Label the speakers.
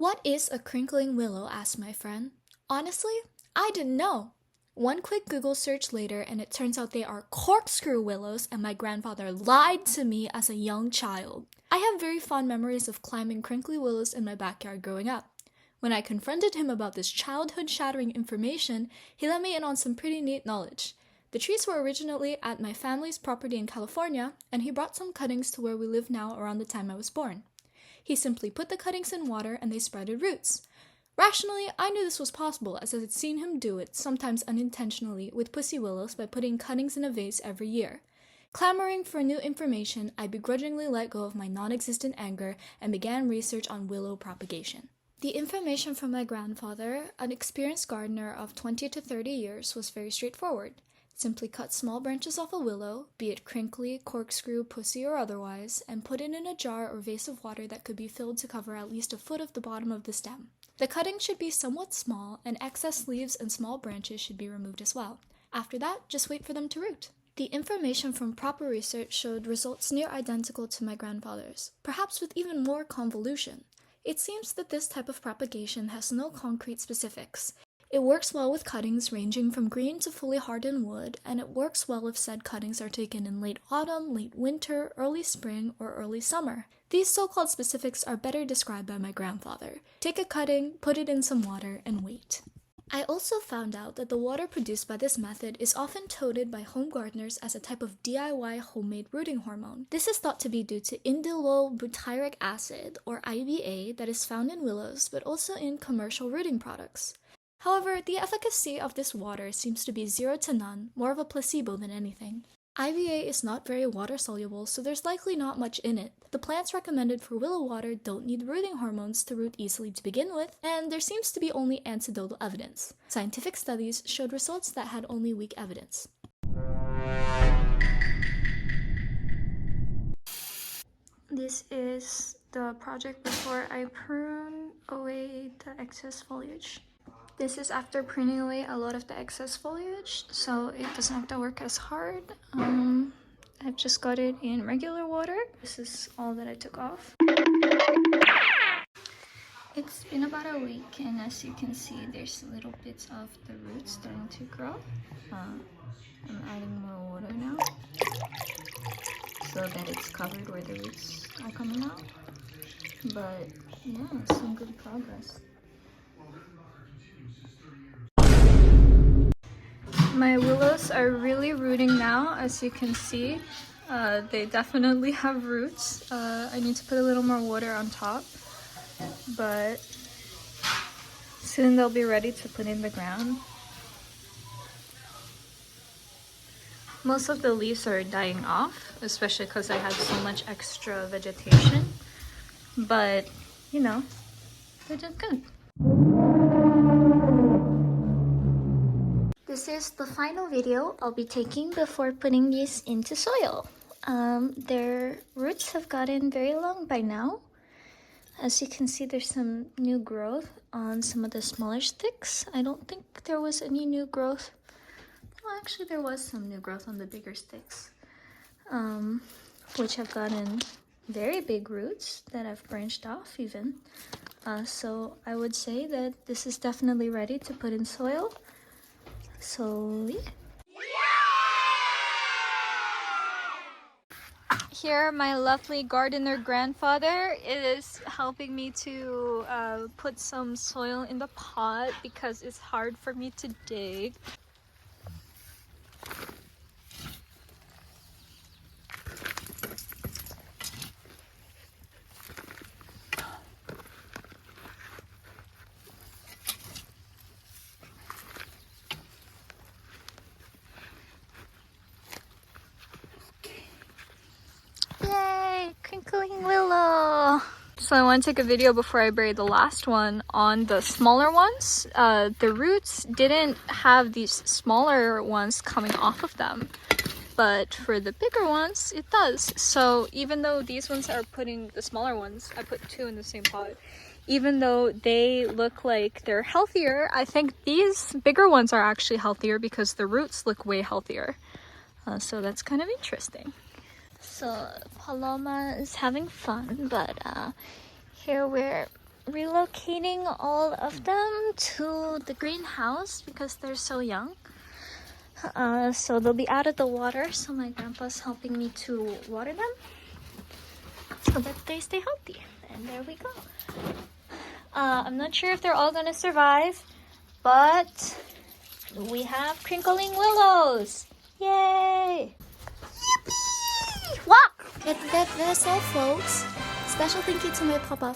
Speaker 1: What is a crinkling willow? Asked my friend. Honestly, I didn't know. One quick Google search later, and it turns out they are corkscrew willows, and my grandfather lied to me as a young child. I have very fond memories of climbing crinkly willows in my backyard growing up. When I confronted him about this childhood-shattering information, he let me in on some pretty neat knowledge. The trees were originally at my family's property in California, and he brought some cuttings to where we live now around the time I was born. He simply put the cuttings in water and they spreaded roots. Rationally, I knew this was possible as I had seen him do it, sometimes unintentionally, with pussy willows by putting cuttings in a vase every year. Clamoring for new information, I begrudgingly let go of my non-existent anger and began research on willow propagation. The information from my grandfather, an experienced gardener of 20 to 30 years, was very straightforward. Simply cut small branches off a willow, be it crinkly, corkscrew, pussy, or otherwise, and put it in a jar or vase of water that could be filled to cover at least a foot of the bottom of the stem. The cuttings should be somewhat small, and excess leaves and small branches should be removed as well. After that, just wait for them to root. The information from proper research showed results near identical to my grandfather's, perhaps with even more convolution. It seems that this type of propagation has no concrete specifics. It works well with cuttings ranging from green to fully hardened wood, and it works well if said cuttings are taken in late autumn, late winter, early spring, or early summer. These so-called specifics are better described by my grandfather. Take a cutting, put it in some water, and wait. I also found out that the water produced by this method is often touted by home gardeners as a type of DIY homemade rooting hormone. This is thought to be due to indole butyric acid, or IBA, that is found in willows, but also in commercial rooting products. However, the efficacy of this water seems to be 0 to none, more of a placebo than anything. IBA is not very water-soluble, so there's likely not much in it. The plants recommended for willow water don't need rooting hormones to root easily to begin with, and there seems to be only anecdotal evidence. Scientific studies showed results that had only weak evidence. This is the project before I prune away the excess foliage. This is after pruning away a lot of the excess foliage, so it doesn't have to work as hard. I've just got it in regular water. This is all that I took off. It's been about a week, and as you can see, there's little bits of the roots starting to grow. I'm adding more water now, so that it's covered where the roots are coming out. But yeah, some good progress. My willows are really rooting now, as you can see. They definitely have roots. I need to put a little more water on top, but soon they'll be ready to put in the ground. Most of the leaves are dying off, especially because I had so much extra vegetation, but you know, they're just good. This is the final video I'll be taking before putting these into soil. Their roots have gotten very long by now. As you can see, there's some new growth on some of the smaller sticks. I don't think there was any new growth. Well, actually there was some new growth on the bigger sticks, which have gotten very big roots that have branched off even. So I would say that this is definitely ready to put in soil. So yeah. Here my lovely gardener grandfather is helping me to put some soil in the pot because it's hard for me to dig. Yay! Crinkling willow! So I want to take a video before I bury the last one on the smaller ones. The roots didn't have these smaller ones coming off of them, but for the bigger ones, it does. So even though these ones are putting the smaller ones, I put 2 in the same pot. Even though they look like they're healthier, I think these bigger ones are actually healthier because the roots look way healthier. So that's kind of interesting. So Paloma is having fun, but here we're relocating all of them to the greenhouse because they're so young. So they'll be out of the water, so my grandpa's helping me to water them so that they stay healthy. And there we go. I'm not sure if they're all gonna survive, but we have crinkling willows. Yay! Yippee! Walk! That's all, folks. Special thank you to my papa